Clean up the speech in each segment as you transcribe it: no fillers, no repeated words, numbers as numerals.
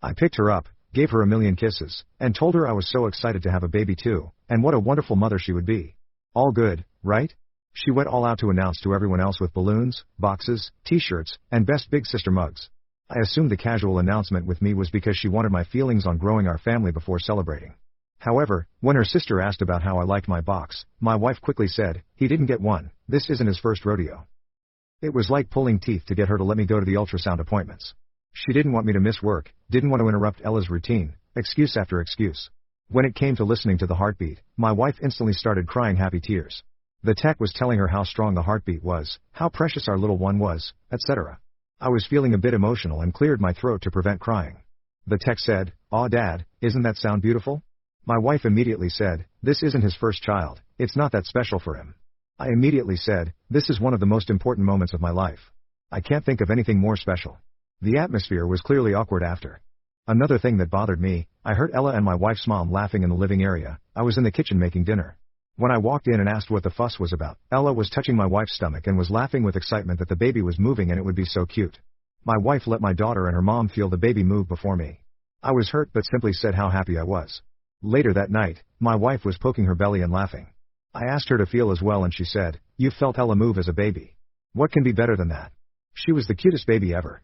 I picked her up, gave her a million kisses, and told her I was so excited to have a baby too, and what a wonderful mother she would be. All good, right? She went all out to announce to everyone else with balloons, boxes, t-shirts, and best big sister mugs. I assumed the casual announcement with me was because she wanted my feelings on growing our family before celebrating. However, when her sister asked about how I liked my box, my wife quickly said, "He didn't get one, this isn't his first rodeo." It was like pulling teeth to get her to let me go to the ultrasound appointments. She didn't want me to miss work, didn't want to interrupt Ella's routine, excuse after excuse. When it came to listening to the heartbeat, my wife instantly started crying happy tears. The tech was telling her how strong the heartbeat was, how precious our little one was, etc. I was feeling a bit emotional and cleared my throat to prevent crying. The tech said, "Aw Dad, isn't that sound beautiful?" My wife immediately said, "This isn't his first child, it's not that special for him." I immediately said, "This is one of the most important moments of my life. I can't think of anything more special." The atmosphere was clearly awkward after. Another thing that bothered me, I heard Ella and my wife's mom laughing in the living area. I was in the kitchen making dinner. When I walked in and asked what the fuss was about, Ella was touching my wife's stomach and was laughing with excitement that the baby was moving and it would be so cute. My wife let my daughter and her mom feel the baby move before me. I was hurt but simply said how happy I was. Later that night, my wife was poking her belly and laughing. I asked her to feel as well and she said, "You felt Ella move as a baby. What can be better than that? She was the cutest baby ever."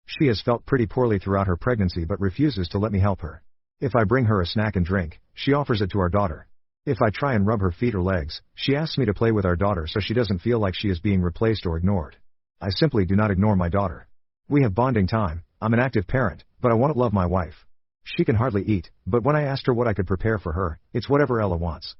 She has felt pretty poorly throughout her pregnancy but refuses to let me help her. If I bring her a snack and drink, she offers it to our daughter. If I try and rub her feet or legs, she asks me to play with our daughter so she doesn't feel like she is being replaced or ignored. I simply do not ignore my daughter. We have bonding time. I'm an active parent, but I want to love my wife. She can hardly eat, but when I asked her what I could prepare for her, it's whatever Ella wants.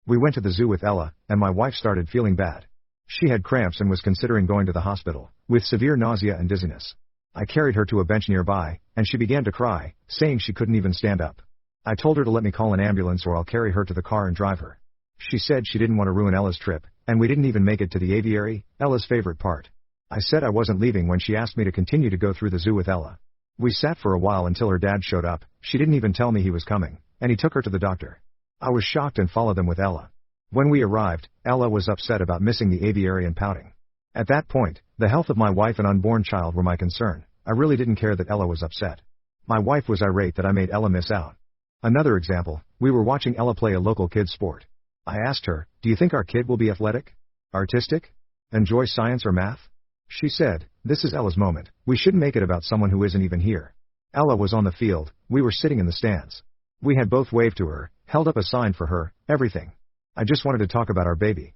We went to the zoo with Ella, and my wife started feeling bad. She had cramps and was considering going to the hospital, with severe nausea and dizziness. I carried her to a bench nearby, and she began to cry, saying she couldn't even stand up. I told her to let me call an ambulance or I'll carry her to the car and drive her. She said she didn't want to ruin Ella's trip, and we didn't even make it to the aviary, Ella's favorite part. I said I wasn't leaving when she asked me to continue to go through the zoo with Ella. We sat for a while until her dad showed up. She didn't even tell me he was coming, and he took her to the doctor. I was shocked and followed them with Ella. When we arrived, Ella was upset about missing the aviary and pouting. At that point, the health of my wife and unborn child were my concern. I really didn't care that Ella was upset. My wife was irate that I made Ella miss out. Another example, we were watching Ella play a local kid's sport. I asked her, "Do you think our kid will be athletic? Artistic? Enjoy science or math?" She said, "This is Ella's moment. We shouldn't make it about someone who isn't even here." Ella was on the field, we were sitting in the stands. We had both waved to her, held up a sign for her, everything. I just wanted to talk about our baby.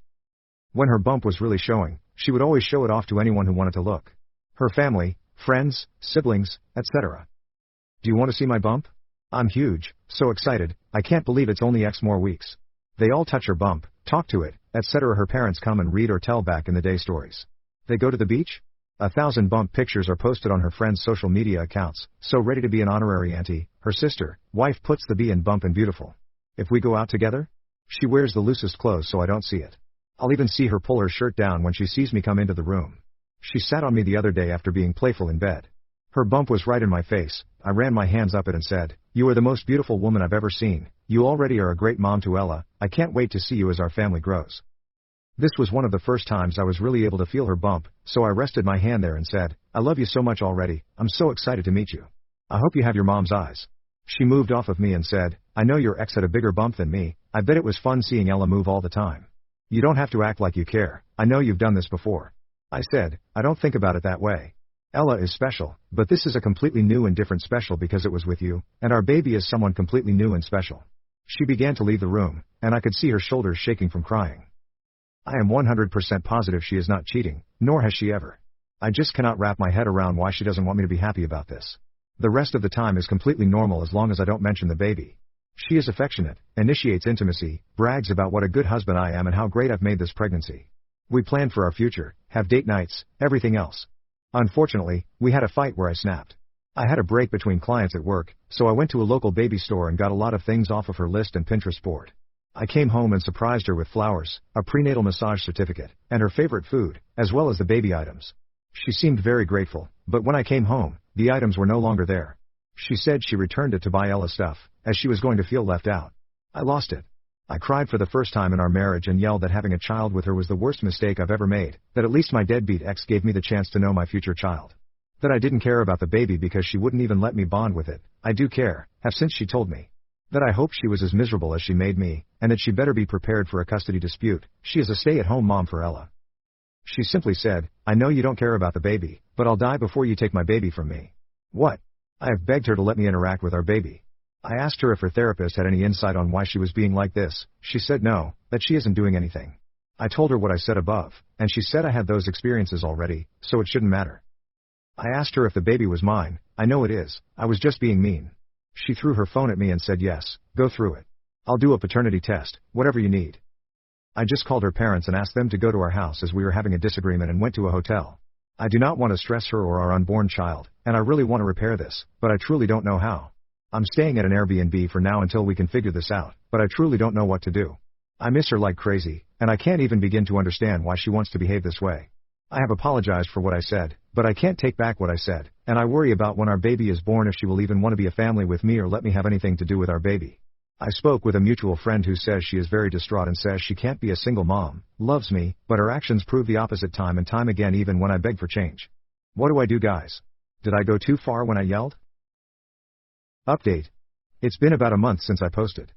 When her bump was really showing, she would always show it off to anyone who wanted to look. Her family, friends, siblings, etc. "Do you want to see my bump? I'm huge, so excited, I can't believe it's only X more weeks." They all touch her bump, talk to it, etc. Her parents come and read or tell back in the day stories. They go to the beach? 1,000 bump pictures are posted on her friends' social media accounts, so ready to be an honorary auntie. Her sister, wife puts the B in bump and beautiful. If we go out together? She wears the loosest clothes so I don't see it. I'll even see her pull her shirt down when she sees me come into the room. She sat on me the other day after being playful in bed. Her bump was right in my face. I ran my hands up it and said, "You are the most beautiful woman I've ever seen. You already are a great mom to Ella. I can't wait to see you as our family grows." This was one of the first times I was really able to feel her bump, so I rested my hand there and said, "I love you so much already. I'm so excited to meet you. I hope you have your mom's eyes." She moved off of me and said, "I know your ex had a bigger bump than me. I bet it was fun seeing Ella move all the time. You don't have to act like you care. I know you've done this before." I said, "I don't think about it that way. Ella is special, but this is a completely new and different special because it was with you, and our baby is someone completely new and special." She began to leave the room, and I could see her shoulders shaking from crying. I am 100% positive she is not cheating, nor has she ever. I just cannot wrap my head around why she doesn't want me to be happy about this. The rest of the time is completely normal as long as I don't mention the baby. She is affectionate, initiates intimacy, brags about what a good husband I am and how great I've made this pregnancy. We plan for our future, have date nights, everything else. Unfortunately, we had a fight where I snapped. I had a break between clients at work, so I went to a local baby store and got a lot of things off of her list and Pinterest board. I came home and surprised her with flowers, a prenatal massage certificate, and her favorite food, as well as the baby items. She seemed very grateful, but when I came home, the items were no longer there. She said she returned it to buy Ella stuff, as she was going to feel left out. I lost it. I cried for the first time in our marriage and yelled that having a child with her was the worst mistake I've ever made, that at least my deadbeat ex gave me the chance to know my future child. That I didn't care about the baby because she wouldn't even let me bond with it. I do care, have since she told me. That I hoped she was as miserable as she made me, and that she better be prepared for a custody dispute. She is a stay-at-home mom for Ella. She simply said, I know you don't care about the baby, but I'll die before you take my baby from me. What? I have begged her to let me interact with our baby. I asked her if her therapist had any insight on why she was being like this. She said no, that she isn't doing anything. I told her what I said above, and she said I had those experiences already, so it shouldn't matter. I asked her if the baby was mine. I know it is. I was just being mean. She threw her phone at me and said yes, go through it. I'll do a paternity test, whatever you need. I just called her parents and asked them to go to our house as we were having a disagreement and went to a hotel. I do not want to stress her or our unborn child, and I really want to repair this, but I truly don't know how. I'm staying at an Airbnb for now until we can figure this out, but I truly don't know what to do. I miss her like crazy, and I can't even begin to understand why she wants to behave this way. I have apologized for what I said, but I can't take back what I said, and I worry about when our baby is born if she will even want to be a family with me or let me have anything to do with our baby. I spoke with a mutual friend who says she is very distraught and says she can't be a single mom, loves me, but her actions prove the opposite time and time again even when I beg for change. What do I do, guys? Did I go too far when I yelled? Update. It's been about a month since I posted.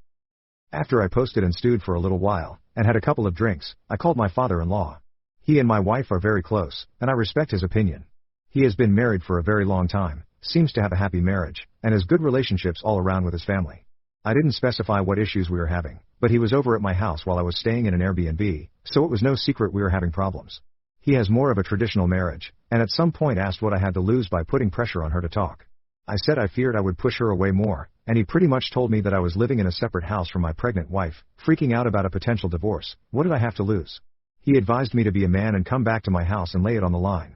After I posted and stewed for a little while, and had a couple of drinks, I called my father-in-law. He and my wife are very close, and I respect his opinion. He has been married for a very long time, seems to have a happy marriage, and has good relationships all around with his family. I didn't specify what issues we were having, but he was over at my house while I was staying in an Airbnb, so it was no secret we were having problems. He has more of a traditional marriage, and at some point asked what I had to lose by putting pressure on her to talk. I said I feared I would push her away more, and he pretty much told me that I was living in a separate house from my pregnant wife, freaking out about a potential divorce. What did I have to lose? He advised me to be a man and come back to my house and lay it on the line.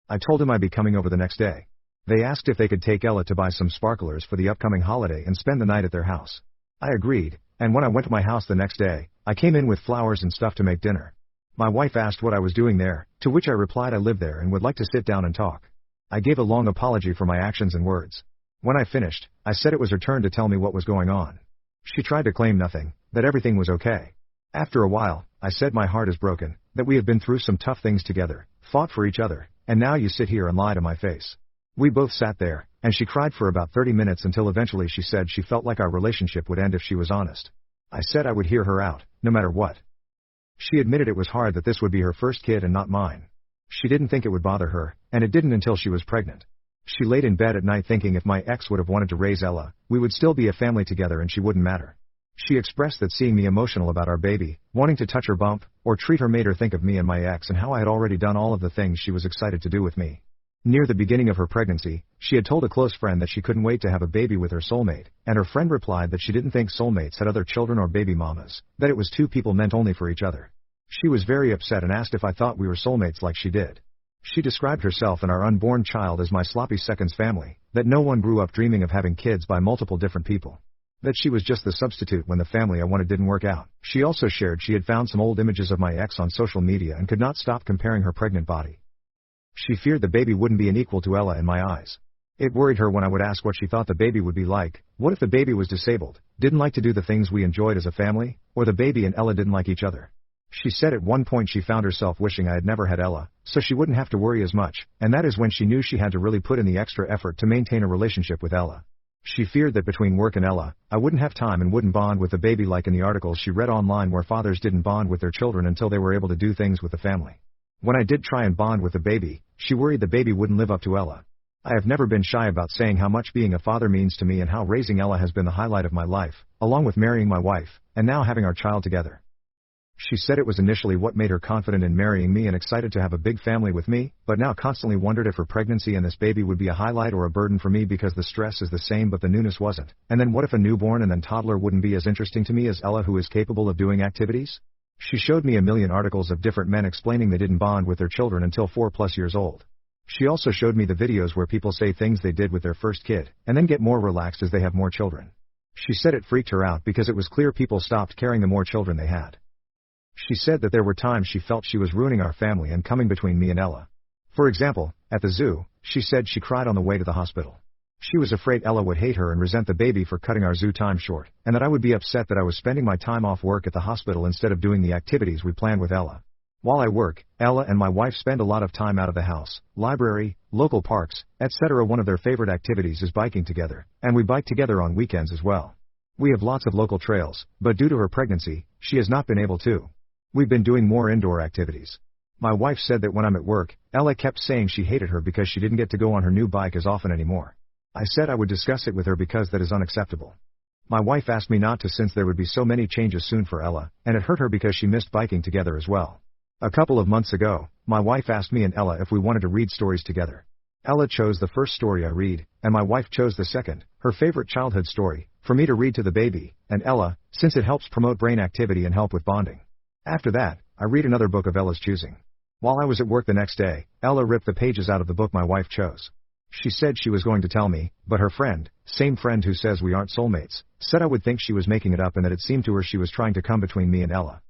I told him I'd be coming over the next day. They asked if they could take Ella to buy some sparklers for the upcoming holiday and spend the night at their house. I agreed, and when I went to my house the next day, I came in with flowers and stuff to make dinner. My wife asked what I was doing there, to which I replied I live there and would like to sit down and talk. I gave a long apology for my actions and words. When I finished, I said it was her turn to tell me what was going on. She tried to claim nothing, that everything was okay. After a while, I said my heart is broken, that we have been through some tough things together, fought for each other, and now you sit here and lie to my face. We both sat there, and she cried for about 30 minutes until eventually she said she felt like our relationship would end if she was honest. I said I would hear her out, no matter what. She admitted it was hard that this would be her first kid and not mine. She didn't think it would bother her, and it didn't until she was pregnant. She laid in bed at night thinking if my ex would have wanted to raise Ella, we would still be a family together and she wouldn't matter. She expressed that seeing me emotional about our baby, wanting to touch her bump, or treat her made her think of me and my ex and how I had already done all of the things she was excited to do with me. Near the beginning of her pregnancy, she had told a close friend that she couldn't wait to have a baby with her soulmate, and her friend replied that she didn't think soulmates had other children or baby mamas, that it was two people meant only for each other. She was very upset and asked if I thought we were soulmates like she did. She described herself and our unborn child as my sloppy seconds family, that no one grew up dreaming of having kids by multiple different people. That she was just the substitute when the family I wanted didn't work out. She also shared she had found some old images of my ex on social media and could not stop comparing her pregnant body. She feared the baby wouldn't be an equal to Ella in my eyes. It worried her when I would ask what she thought the baby would be like. What if the baby was disabled, didn't like to do the things we enjoyed as a family, or the baby and Ella didn't like each other? She said at one point she found herself wishing I had never had Ella, so she wouldn't have to worry as much, and that is when she knew she had to really put in the extra effort to maintain a relationship with Ella. She feared that between work and Ella, I wouldn't have time and wouldn't bond with the baby like in the articles she read online where fathers didn't bond with their children until they were able to do things with the family. When I did try and bond with the baby, she worried the baby wouldn't live up to Ella. I have never been shy about saying how much being a father means to me and how raising Ella has been the highlight of my life, along with marrying my wife, and now having our child together. She said it was initially what made her confident in marrying me and excited to have a big family with me, but now constantly wondered if her pregnancy and this baby would be a highlight or a burden for me because the stress is the same but the newness wasn't. And then what if a newborn and then toddler wouldn't be as interesting to me as Ella, who is capable of doing activities? She showed me a million articles of different men explaining they didn't bond with their children until 4+ years old. She also showed me the videos where people say things they did with their first kid, and then get more relaxed as they have more children. She said it freaked her out because it was clear people stopped caring the more children they had. She said that there were times she felt she was ruining our family and coming between me and Ella. For example, at the zoo, she said she cried on the way to the hospital. She was afraid Ella would hate her and resent the baby for cutting our zoo time short, and that I would be upset that I was spending my time off work at the hospital instead of doing the activities we planned with Ella. While I work, Ella and my wife spend a lot of time out of the house, library, local parks, etc. One of their favorite activities is biking together, and we bike together on weekends as well. We have lots of local trails, but due to her pregnancy, she has not been able to. We've been doing more indoor activities. My wife said that when I'm at work, Ella kept saying she hated her because she didn't get to go on her new bike as often anymore. I said I would discuss it with her because that is unacceptable. My wife asked me not to since there would be so many changes soon for Ella, and it hurt her because she missed biking together as well. A couple of months ago, my wife asked me and Ella if we wanted to read stories together. Ella chose the first story I read, and my wife chose the second, her favorite childhood story, for me to read to the baby, and Ella, since it helps promote brain activity and help with bonding. After that, I read another book of Ella's choosing. While I was at work the next day, Ella ripped the pages out of the book my wife chose. She said she was going to tell me, but her friend, same friend who says we aren't soulmates, said I would think she was making it up and that it seemed to her she was trying to come between me and Ella.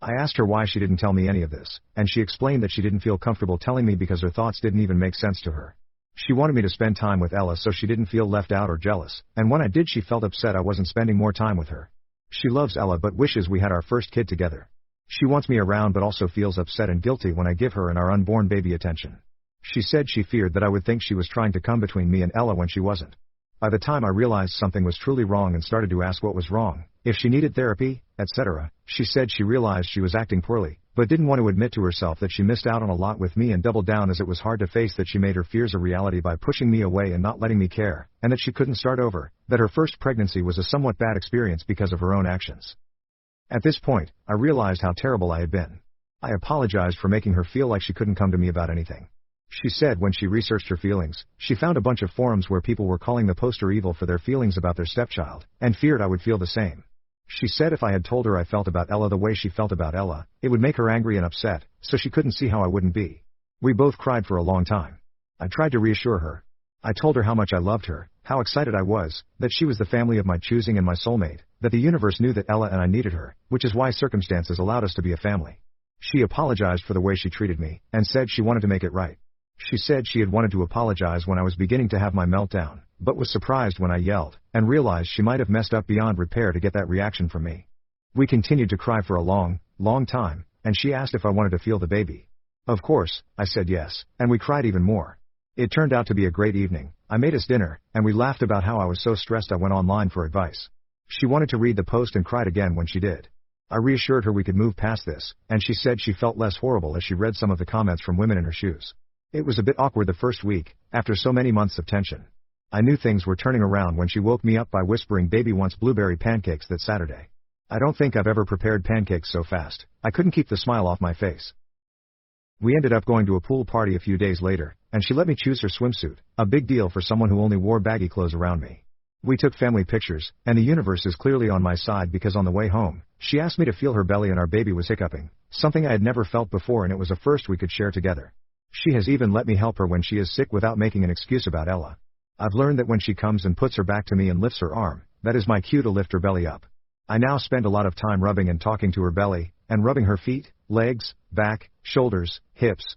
I asked her why she didn't tell me any of this, and she explained that she didn't feel comfortable telling me because her thoughts didn't even make sense to her. She wanted me to spend time with Ella so she didn't feel left out or jealous, and when I did she felt upset I wasn't spending more time with her. She loves Ella but wishes we had our first kid together. She wants me around but also feels upset and guilty when I give her and our unborn baby attention. She said she feared that I would think she was trying to come between me and Ella when she wasn't. By the time I realized something was truly wrong and started to ask what was wrong, if she needed therapy, etc., she said she realized she was acting poorly, but didn't want to admit to herself that she missed out on a lot with me and doubled down as it was hard to face that she made her fears a reality by pushing me away and not letting me care, and that she couldn't start over, that her first pregnancy was a somewhat bad experience because of her own actions. At this point, I realized how terrible I had been. I apologized for making her feel like she couldn't come to me about anything. She said when she researched her feelings, she found a bunch of forums where people were calling the poster evil for their feelings about their stepchild, and feared I would feel the same. She said if I had told her I felt about Ella the way she felt about Ella, it would make her angry and upset, so she couldn't see how I wouldn't be. We both cried for a long time. I tried to reassure her. I told her how much I loved her, how excited I was, that she was the family of my choosing and my soulmate, that the universe knew that Ella and I needed her, which is why circumstances allowed us to be a family. She apologized for the way she treated me, and said she wanted to make it right. She said she had wanted to apologize when I was beginning to have my meltdown, but was surprised when I yelled, and realized she might have messed up beyond repair to get that reaction from me. We continued to cry for a long time, and she asked if I wanted to feel the baby. Of course, I said yes, and we cried even more. It turned out to be a great evening. I made us dinner, and we laughed about how I was so stressed I went online for advice. She wanted to read the post and cried again when she did. I reassured her we could move past this, and she said she felt less horrible as she read some of the comments from women in her shoes. It was a bit awkward the first week, after so many months of tension. I knew things were turning around when she woke me up by whispering baby wants blueberry pancakes that Saturday. I don't think I've ever prepared pancakes so fast. I couldn't keep the smile off my face. We ended up going to a pool party a few days later, and she let me choose her swimsuit, a big deal for someone who only wore baggy clothes around me. We took family pictures, and the universe is clearly on my side because on the way home, she asked me to feel her belly and our baby was hiccuping, something I had never felt before and it was a first we could share together. She has even let me help her when she is sick without making an excuse about Ella. I've learned that when she comes and puts her back to me and lifts her arm, that is my cue to lift her belly up. I now spend a lot of time rubbing and talking to her belly, and rubbing her feet, legs, back, shoulders, hips,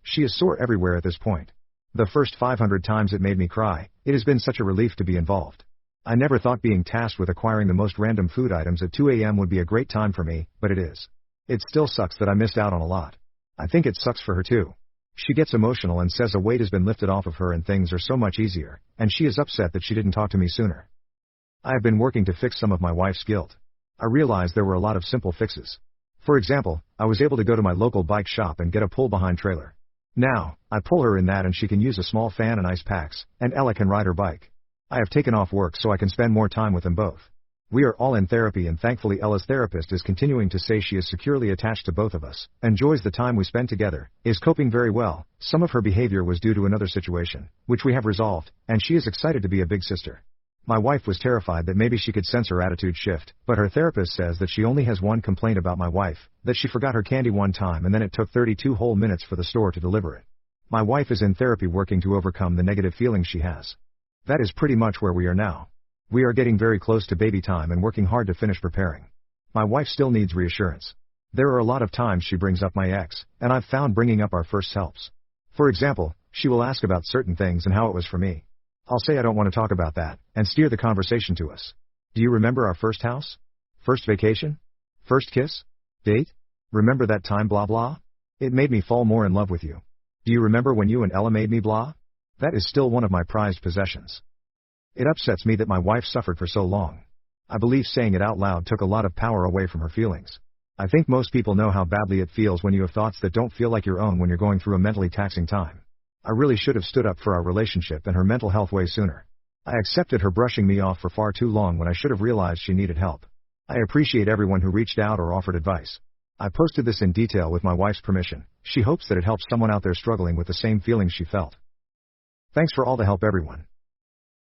she is sore everywhere at this point. The first 500 times it made me cry. It has been such a relief to be involved. I never thought being tasked with acquiring the most random food items at 2 a.m. would be a great time for me, but it is. It still sucks that I missed out on a lot. I think it sucks for her too. She gets emotional and says a weight has been lifted off of her and things are so much easier, and she is upset that she didn't talk to me sooner. I have been working to fix some of my wife's guilt. I realized there were a lot of simple fixes. For example, I was able to go to my local bike shop and get a pull-behind trailer. Now, I pull her in that and she can use a small fan and ice packs, and Ella can ride her bike. I have taken off work so I can spend more time with them both. We are all in therapy and thankfully Ella's therapist is continuing to say she is securely attached to both of us, enjoys the time we spend together, is coping very well. Some of her behavior was due to another situation, which we have resolved, and she is excited to be a big sister. My wife was terrified that maybe she could sense her attitude shift, but her therapist says that she only has one complaint about my wife, that she forgot her candy one time and then it took 32 whole minutes for the store to deliver it. My wife is in therapy working to overcome the negative feelings she has. That is pretty much where we are now. We are getting very close to baby time and working hard to finish preparing. My wife still needs reassurance. There are a lot of times she brings up my ex, and I've found bringing up our first helps. For example, she will ask about certain things and how it was for me. I'll say I don't want to talk about that, and steer the conversation to us. Do you remember our first house? First vacation? First kiss? Date? Remember that time blah blah? It made me fall more in love with you. Do you remember when you and Ella made me blah? That is still one of my prized possessions. It upsets me that my wife suffered for so long. I believe saying it out loud took a lot of power away from her feelings. I think most people know how badly it feels when you have thoughts that don't feel like your own when you're going through a mentally taxing time. I really should have stood up for our relationship and her mental health way sooner. I accepted her brushing me off for far too long when I should have realized she needed help. I appreciate everyone who reached out or offered advice. I posted this in detail with my wife's permission. She hopes that it helps someone out there struggling with the same feelings she felt. Thanks for all the help, everyone.